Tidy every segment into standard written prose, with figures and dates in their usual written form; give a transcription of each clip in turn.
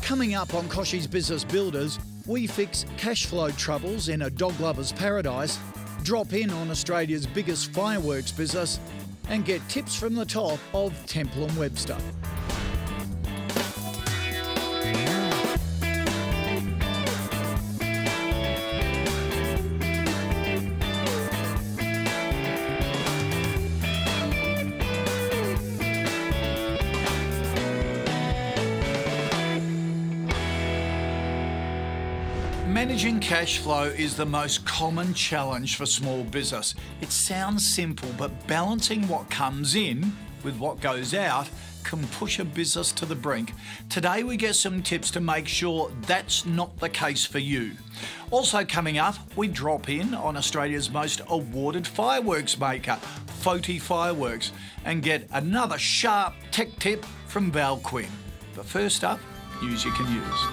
Coming up on Kochie's Business Builders, we fix cash flow troubles in a dog lover's paradise, drop in on Australia's biggest fireworks business, and get tips from the top of Temple & Webster. Managing cash flow is the most common challenge for small business. It sounds simple, but balancing what comes in with what goes out can push a business to the brink. Today we get some tips to make sure that's not the case for you. Also coming up, we drop in on Australia's most awarded fireworks maker, Kochie Fireworks, and get another sharp tech tip from Val Quinn. But first up, news you can use.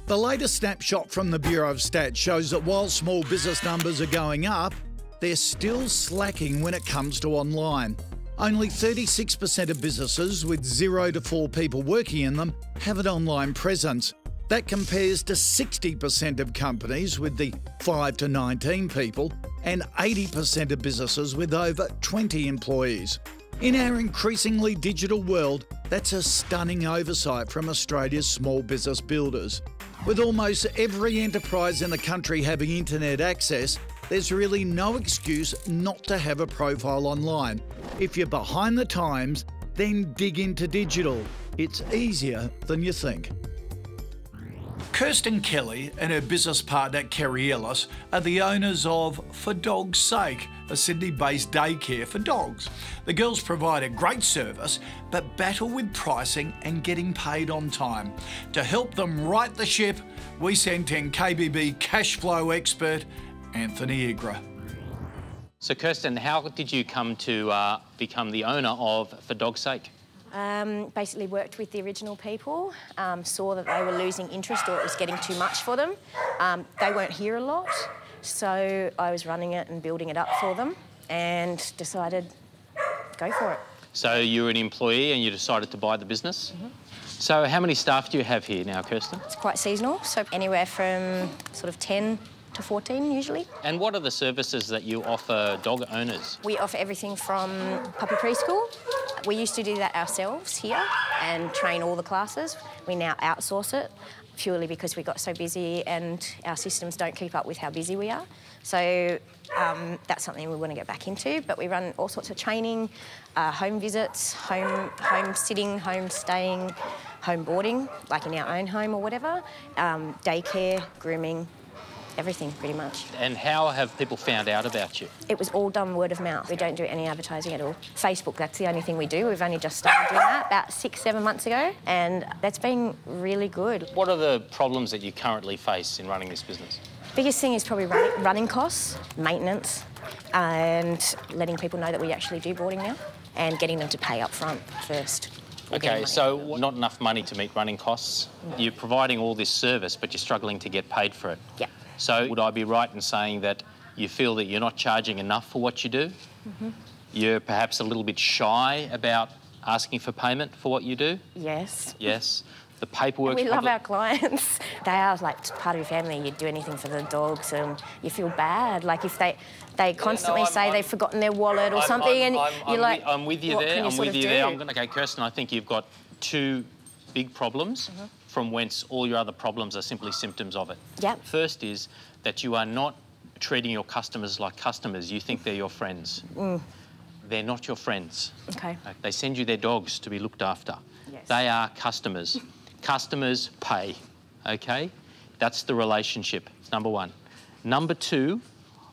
The latest snapshot from the Bureau of Stats shows that while small business numbers are going up, they're still slacking when it comes to online. Only 36% of businesses with 0 to 4 people working in them have an online presence. That compares to 60% of companies with the 5 to 19 people and 80% of businesses with over 20 employees. In our increasingly digital world, that's a stunning oversight from Australia's small business builders. With almost every enterprise in the country having internet access, there's really no excuse not to have a profile online. If you're behind the times, then dig into digital. It's easier than you think. Kiersten Kelly and her business partner Kerry Ellis are the owners of For Dog's Sake, a Sydney-based daycare for dogs. The girls provide a great service but battle with pricing and getting paid on time. To help them right the ship, we sent in KBB cash flow expert Anthony Igra. So Kiersten, how did you come to become the owner of For Dog's Sake? Basically worked with the original people, saw that they were losing interest or it was getting too much for them. They weren't here a lot, so I was running it and building it up for them and decided, go for it. So you were an employee and you decided to buy the business? Mm-hmm. So how many staff do you have here now, Kiersten? It's quite seasonal, so anywhere from sort of 10 to 14 usually. And what are the services that you offer dog owners? We offer everything from puppy preschool. We used to do that ourselves here and train all the classes. We now outsource it purely because we got so busy and our systems don't keep up with how busy we are. So that's something we want to get back into. But we run all sorts of training, home visits, home sitting, home staying, home boarding, like in our own home or whatever, daycare, grooming, everything pretty much. And how have people found out about you? It was all done word of mouth. We don't do any advertising at all. Facebook, that's the only thing we do. We've only just started doing that about 6-7 months ago, and that's been really good. What are the problems that you currently face in running this business? Biggest thing is probably running costs, maintenance, and letting people know that we actually do boarding now, and getting them to pay up front first. Okay, so not enough money to meet running costs. You're providing all this service, but you're struggling to get paid for it. Yeah. So would I be right in saying that you feel that you're not charging enough for what you do? Mm-hmm. You're perhaps a little bit shy about asking for payment for what you do? Yes. Yes. The paperwork... We love our clients. They are like part of your family. You'd do anything for the dogs and you feel bad. Like if they constantly say they've forgotten their wallet or something and you're like... I'm with you there. I'm with you there. Okay, Kiersten, I think you've got two big problems. Mm-hmm. From whence all your other problems are simply symptoms of it. Yep. First is that you are not treating your customers like customers. You think they're your friends. Mm. They're not your friends. Okay. They send you their dogs to be looked after. Yes. They are customers. Customers pay, okay? That's the relationship, number one. Number two,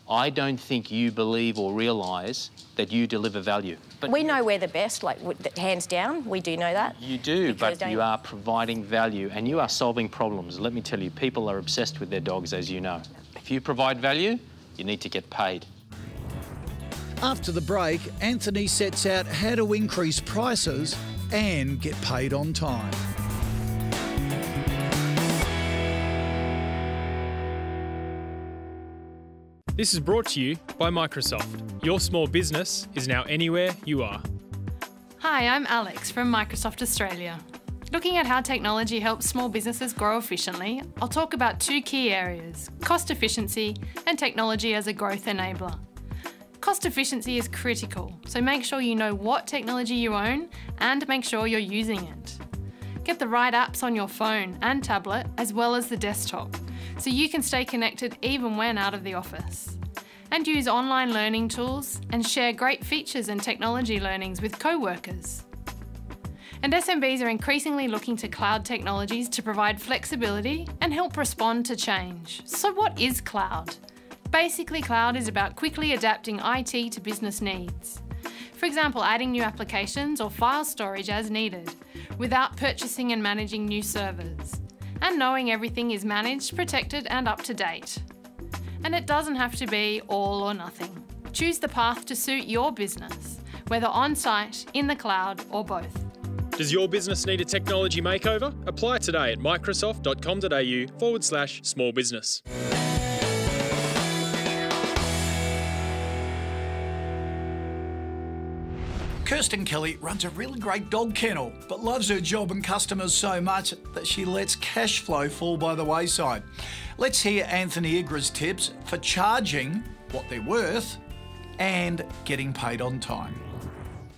I don't think you believe or realise that you deliver value. But we know we're the best, like hands down, we do know that. You do, but you are providing value and you are solving problems. Let me tell you, people are obsessed with their dogs, as you know. If you provide value, you need to get paid. After the break, Anthony sets out how to increase prices and get paid on time. This is brought to you by Microsoft. Your small business is now anywhere you are. Hi, I'm Alex from Microsoft Australia. Looking at how technology helps small businesses grow efficiently, I'll talk about two key areas: cost efficiency and technology as a growth enabler. Cost efficiency is critical, so make sure you know what technology you own and make sure you're using it. Get the right apps on your phone and tablet as well as the desktop, so you can stay connected even when out of the office. And use online learning tools and share great features and technology learnings with co-workers. And SMBs are increasingly looking to cloud technologies to provide flexibility and help respond to change. So what is cloud? Basically, cloud is about quickly adapting IT to business needs. For example, adding new applications or file storage as needed, without purchasing and managing new servers, and knowing everything is managed, protected, and up to date. And it doesn't have to be all or nothing. Choose the path to suit your business, whether on-site, in the cloud, or both. Does your business need a technology makeover? Apply today at microsoft.com.au/small business. Kiersten Kelly runs a really great dog kennel, but loves her job and customers so much that she lets cash flow fall by the wayside. Let's hear Anthony Igra's tips for charging what they're worth and getting paid on time.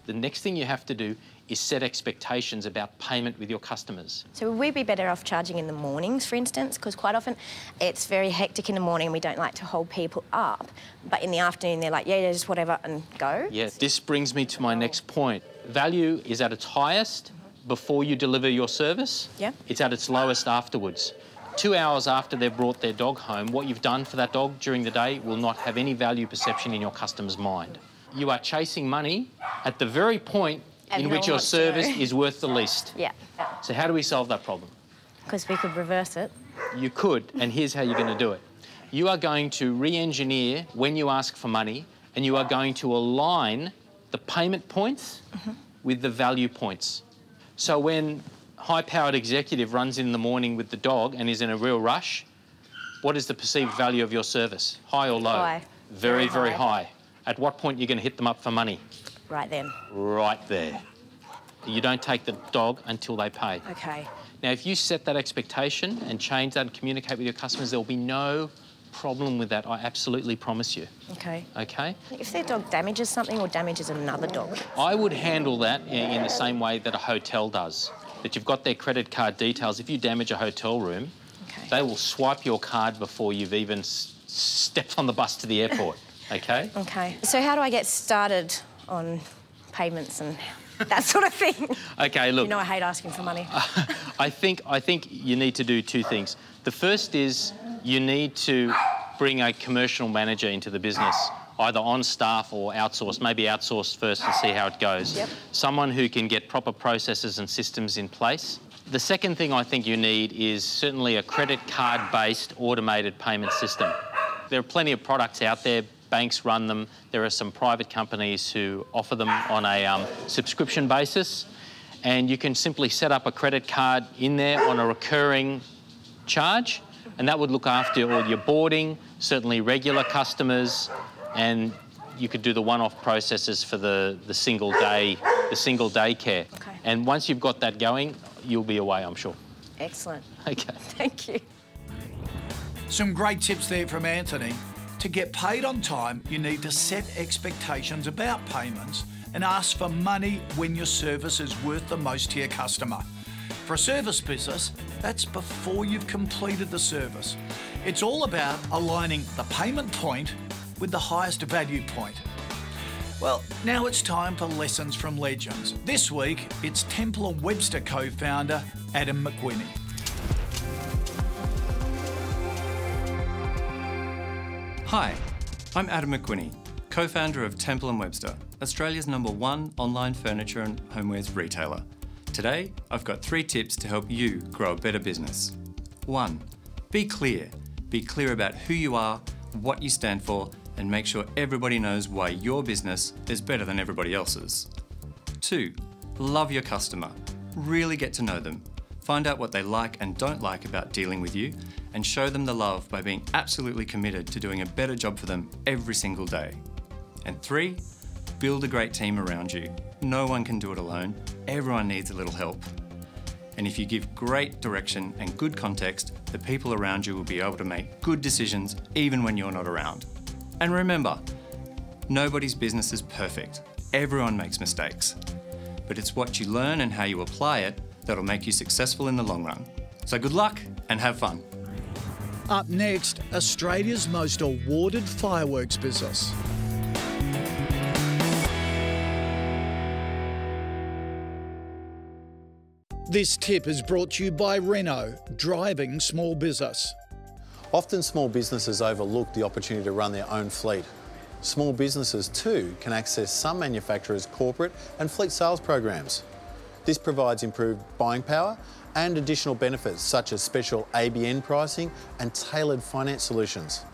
The next thing you have to do is set expectations about payment with your customers. So would we be better off charging in the mornings, for instance? Because quite often it's very hectic in the morning and we don't like to hold people up. But in the afternoon, they're like, yeah, just whatever, and go. Yeah, this brings me to my next point. Value is at its highest before you deliver your service. Yeah. It's at its lowest afterwards. 2 hours after they've brought their dog home, what you've done for that dog during the day will not have any value perception in your customer's mind. You are chasing money at the very point in which your service is worth the least. Yeah. So how do we solve that problem? Because we could reverse it. You could, and here's how you're going to do it. You are going to re-engineer when you ask for money, and you are going to align the payment points with the value points. So when high-powered executive runs in the morning with the dog and is in a real rush, what is the perceived value of your service? High or low? High. Very, very high. At what point are you going to hit them up for money? Right then. Right there. You don't take the dog until they pay. Okay. Now, if you set that expectation and change that and communicate with your customers, there will be no problem with that, I absolutely promise you. Okay. Okay? If their dog damages something or damages another dog? I would handle that in the same way that a hotel does. That you've got their credit card details. If you damage a hotel room, they will swipe your card before you've even stepped on the bus to the airport. Okay? Okay. So how do I get started on payments and that sort of thing? Okay, look. You know I hate asking for money. I think you need to do two things. The first is you need to bring a commercial manager into the business, either on staff or outsourced. Maybe outsourced first and see how it goes. Yep. Someone who can get proper processes and systems in place. The second thing I think you need is certainly a credit card-based automated payment system. There are plenty of products out there. Banks run them. There are some private companies who offer them on a subscription basis, and you can simply set up a credit card in there on a recurring charge, and that would look after all your boarding, certainly regular customers, and you could do the one-off processes for the single day care. Okay. And once you've got that going, you'll be away, I'm sure. Excellent. Okay. Thank you. Some great tips there from Anthony. To get paid on time, you need to set expectations about payments and ask for money when your service is worth the most to your customer. For a service business, that's before you've completed the service. It's all about aligning the payment point with the highest value point. Well, now it's time for Lessons from Legends. This week, it's Temple & Webster co-founder Adam McWhinney. Hi, I'm Adam McWhinney, co-founder of Temple & Webster, Australia's #1 online furniture and homewares retailer. Today, I've got 3 tips to help you grow a better business. 1. Be clear. Be clear about who you are, what you stand for, and make sure everybody knows why your business is better than everybody else's. 2. Love your customer. Really get to know them. Find out what they like and don't like about dealing with you, and show them the love by being absolutely committed to doing a better job for them every single day. And 3, build a great team around you. no one can do it alone. Everyone needs a little help. And if you give great direction and good context, the people around you will be able to make good decisions even when you're not around. And remember, nobody's business is perfect. Everyone makes mistakes. But it's what you learn and how you apply it that'll make you successful in the long run. So good luck and have fun. Up next, Australia's most awarded fireworks business. This tip is brought to you by Renault, driving small business. Often small businesses overlook the opportunity to run their own fleet. Small businesses too can access some manufacturers' corporate and fleet sales programs. This provides improved buying power and additional benefits such as special ABN pricing and tailored finance solutions.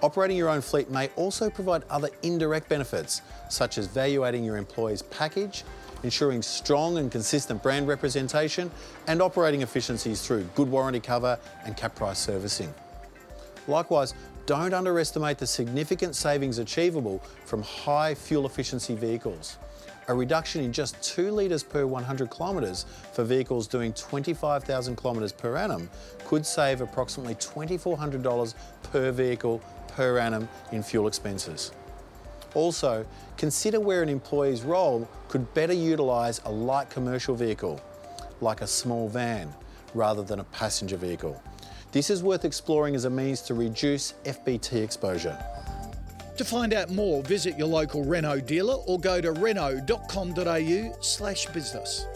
Operating your own fleet may also provide other indirect benefits such as valuating your employees' package, ensuring strong and consistent brand representation and operating efficiencies through good warranty cover and cap price servicing. Likewise, don't underestimate the significant savings achievable from high fuel efficiency vehicles. A reduction in just 2 litres per 100 kilometres for vehicles doing 25,000 kilometres per annum could save approximately $2,400 per vehicle per annum in fuel expenses. Also, consider where an employee's role could better utilise a light commercial vehicle, like a small van, rather than a passenger vehicle. This is worth exploring as a means to reduce FBT exposure. To find out more, visit your local Renault dealer or go to renault.com.au/business.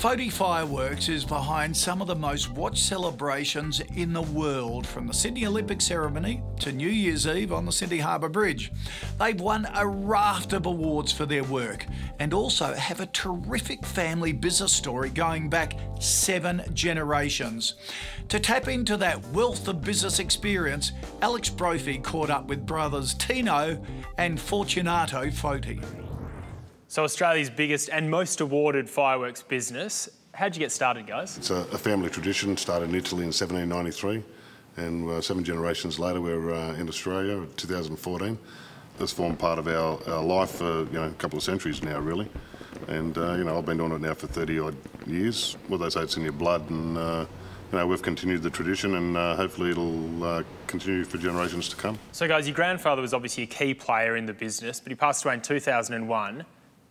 Foti Fireworks is behind some of the most watched celebrations in the world, from the Sydney Olympic ceremony to New Year's Eve on the Sydney Harbour Bridge. They've won a raft of awards for their work and also have a terrific family business story going back 7 generations. To tap into that wealth of business experience, Alex Brophy caught up with brothers Tino and Fortunato Foti. So Australia's biggest and most awarded fireworks business. How'd you get started, guys? It's a family tradition, started in Italy in 1793, and 7 generations later we're in Australia in 2014. It's formed part of our life for a couple of centuries now, really. And I've been doing it now for 30-odd years. Well, they say it's in your blood, and we've continued the tradition, and hopefully it'll continue for generations to come. So guys, your grandfather was obviously a key player in the business, but he passed away in 2001.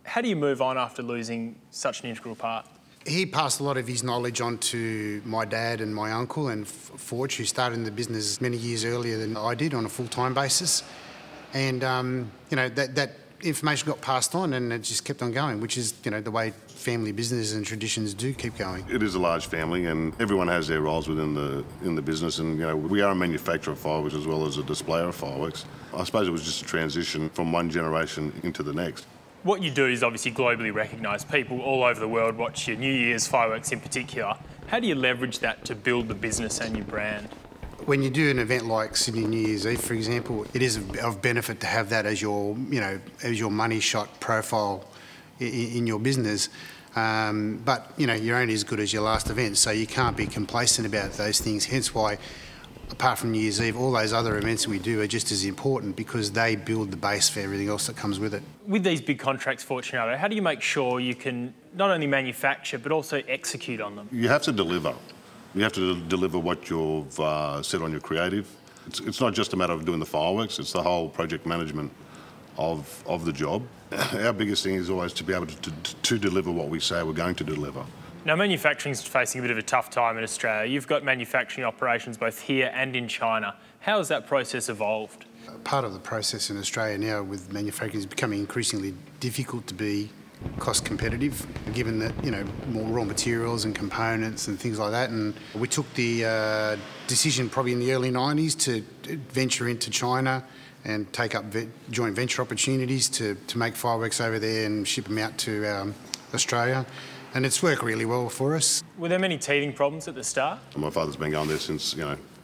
How do you move on after losing such an integral part? He passed a lot of his knowledge on to my dad and my uncle and Forge, who started in the business many years earlier than I did on a full-time basis. And, that information got passed on and it just kept on going, which is, the way family businesses and traditions do keep going. It is a large family and everyone has their roles within the business, and we are a manufacturer of fireworks as well as a displayer of fireworks. I suppose it was just a transition from one generation into the next. What you do is obviously globally recognised. People all over the world watch your New Year's fireworks in particular. How do you leverage that to build the business and your brand? When you do an event like Sydney New Year's Eve, for example, it is of benefit to have that as your, as your money shot profile in your business. But, you're only as good as your last event, so you can't be complacent about those things. Hence why, apart from New Year's Eve, all those other events we do are just as important because they build the base for everything else that comes with it. With these big contracts, Fortunato, how do you make sure you can not only manufacture but also execute on them? You have to deliver. You have to deliver what you've set on your creative. It's not just a matter of doing the fireworks, it's the whole project management of the job. Our biggest thing is always to be able to deliver what we say we're going to deliver. Now, manufacturing's facing a bit of a tough time in Australia. You've got manufacturing operations both here and in China. How has that process evolved? Part of the process in Australia now with manufacturing is becoming increasingly difficult to be cost competitive, given that, more raw materials and components and things like that. And we took the decision probably in the early 90s to venture into China and take up joint venture opportunities to make fireworks over there and ship them out to Australia. And it's worked really well for us. Were there many teething problems at the start? My father's been going there since,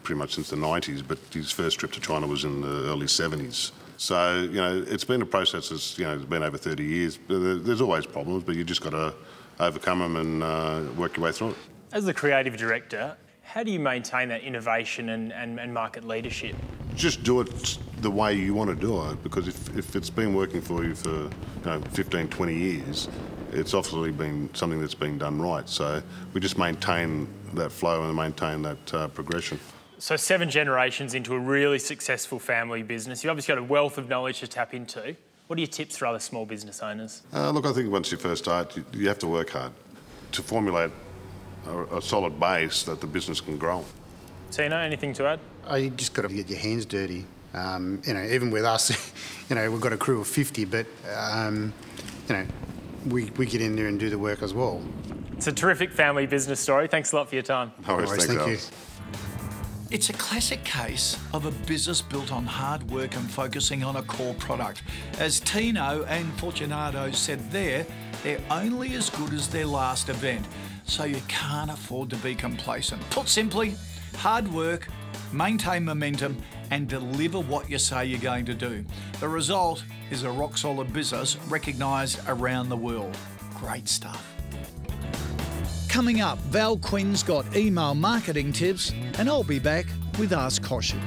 pretty much since the 90s, but his first trip to China was in the early 70s. So, it's been a process that's, it's been over 30 years. There's always problems, but you just got to overcome them and work your way through it. As the creative director, How do you maintain that innovation and market leadership? Just do it the way you want to do it, because if it's been working for you for 15, 20 years, it's obviously been something that's been done right. So we just maintain that flow and maintain that progression. So 7 generations into a really successful family business. You've obviously got a wealth of knowledge to tap into. What are your tips for other small business owners? Look, I think once you first start, you have to work hard to formulate a solid base that the business can grow. Tino, anything to add? You just got to get your hands dirty. Even with us, we've got a crew of 50, but we get in there and do the work as well. It's a terrific family business story. Thanks a lot for your time. No worries, Thank you. It's a classic case of a business built on hard work and focusing on a core product. As Tino and Fortunato said there, they're only as good as their last event, so you can't afford to be complacent. Put simply, hard work, maintain momentum, and deliver what you say you're going to do. The result is a rock-solid business recognised around the world. Great stuff. Coming up, Val Quinn's got email marketing tips, and I'll be back with Ask Kochie.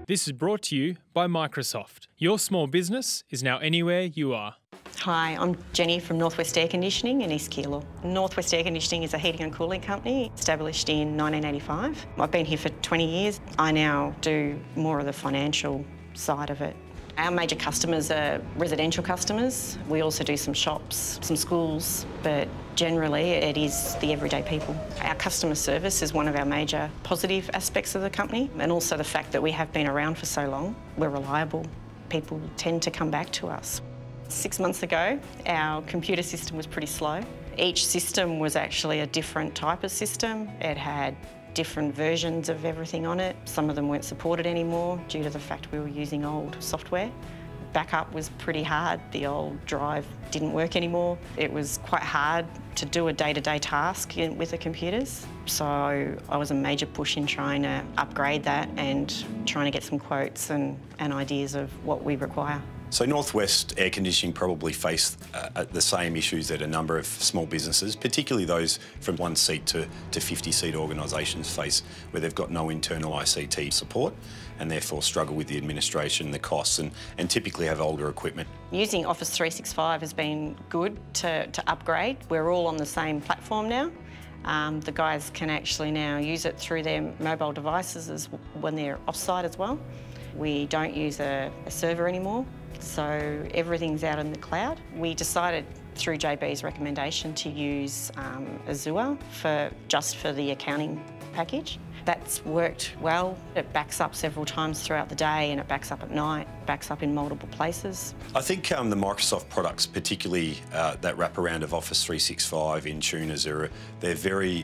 This is brought to you by Microsoft. Your small business is now anywhere you are. Hi, I'm Jenny from Northwest Air Conditioning in East Keilor. Northwest Air Conditioning is a heating and cooling company established in 1985. I've been here for 20 years. I now do more of the financial side of it. Our major customers are residential customers. We also do some shops, some schools, but generally it is the everyday people. Our customer service is one of our major positive aspects of the company, and also the fact that we have been around for so long. We're reliable. People tend to come back to us. 6 months ago, our computer system was pretty slow. Each system was actually a different type of system. It had different versions of everything on it. Some of them weren't supported anymore due to the fact we were using old software. Backup was pretty hard. The old drive didn't work anymore. It was quite hard to do a day-to-day task with the computers. So I was a major push in trying to upgrade that and trying to get some quotes and ideas of what we require. So Northwest Air Conditioning probably face the same issues that a number of small businesses, particularly those from 1 seat to 50-seat organisations face, where they've got no internal ICT support and therefore struggle with the administration, the costs, and typically have older equipment. Using Office 365 has been good to upgrade. We're all on the same platform now. The guys can actually now use it through their mobile devices when they're off-site as well. We don't use a server anymore, so everything's out in the cloud. We decided through JB's recommendation to use Azure just for the accounting package. That's worked well. It backs up several times throughout the day and it backs up at night, backs up in multiple places. I think the Microsoft products, particularly that wraparound of Office 365, Intune, Azure, they're very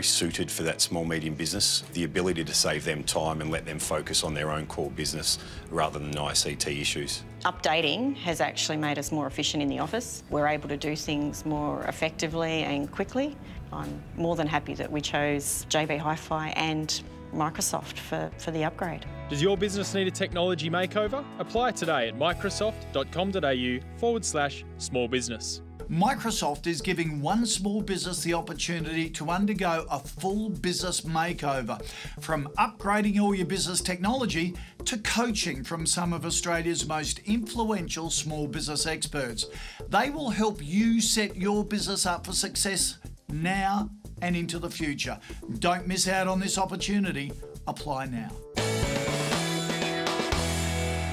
suited for that small, medium business. The ability to save them time and let them focus on their own core business rather than ICT issues. Updating has actually made us more efficient in the office. We're able to do things more effectively and quickly. I'm more than happy that we chose JB Hi-Fi and Microsoft for the upgrade. Does your business need a technology makeover? Apply today at microsoft.com.au/small business. Microsoft is giving one small business the opportunity to undergo a full business makeover, from upgrading all your business technology to coaching from some of Australia's most influential small business experts. They will help you set your business up for success now and into the future. Don't miss out on this opportunity. Apply now.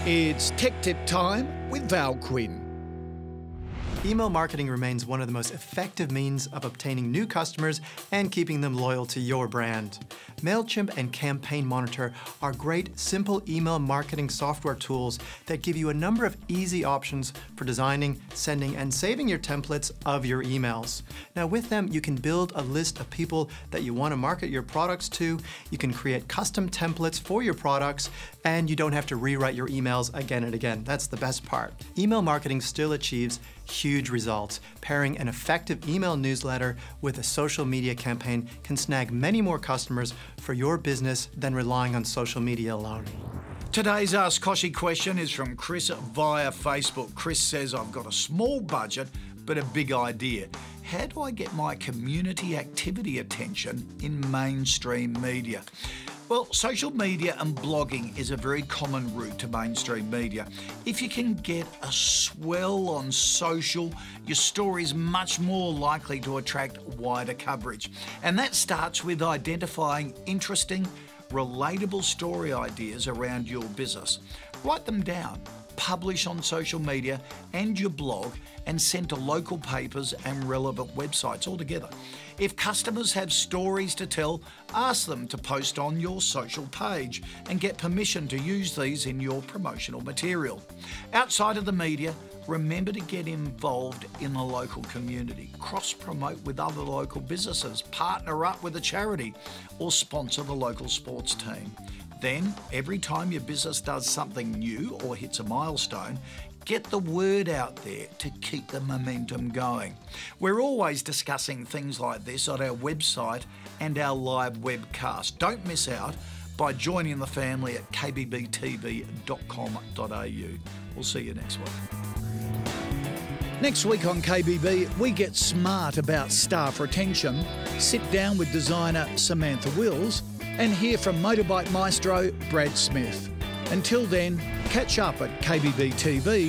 It's Tech Tip time with Val Quinn. Email marketing remains one of the most effective means of obtaining new customers and keeping them loyal to your brand. MailChimp and Campaign Monitor are great, simple email marketing software tools that give you a number of easy options for designing, sending, and saving your templates of your emails. Now with them, you can build a list of people that you want to market your products to, you can create custom templates for your products, and you don't have to rewrite your emails again and again. That's the best part. Email marketing still achieves huge results. Pairing an effective email newsletter with a social media campaign can snag many more customers for your business than relying on social media alone. Today's Ask Kochie question is from Chris via Facebook. Chris says, I've got a small budget, but a big idea. How do I get my community activity attention in mainstream media? Well, social media and blogging is a very common route to mainstream media. If you can get a swell on social, your story's much more likely to attract wider coverage. And that starts with identifying interesting, relatable story ideas around your business. Write them down, publish on social media and your blog, and send to local papers and relevant websites altogether. If customers have stories to tell, ask them to post on your social page and get permission to use these in your promotional material. Outside of the media, remember to get involved in the local community. Cross-promote with other local businesses, partner up with a charity, or sponsor the local sports team. Then, every time your business does something new or hits a milestone, get the word out there to keep the momentum going. We're always discussing things like this on our website and our live webcast. Don't miss out by joining the family at kbbtv.com.au. We'll see you next week. Next week on KBB, we get smart about staff retention, sit down with designer Samantha Wills, and hear from motorbike maestro Brad Smith. Until then, catch up at kbbtv.com.au.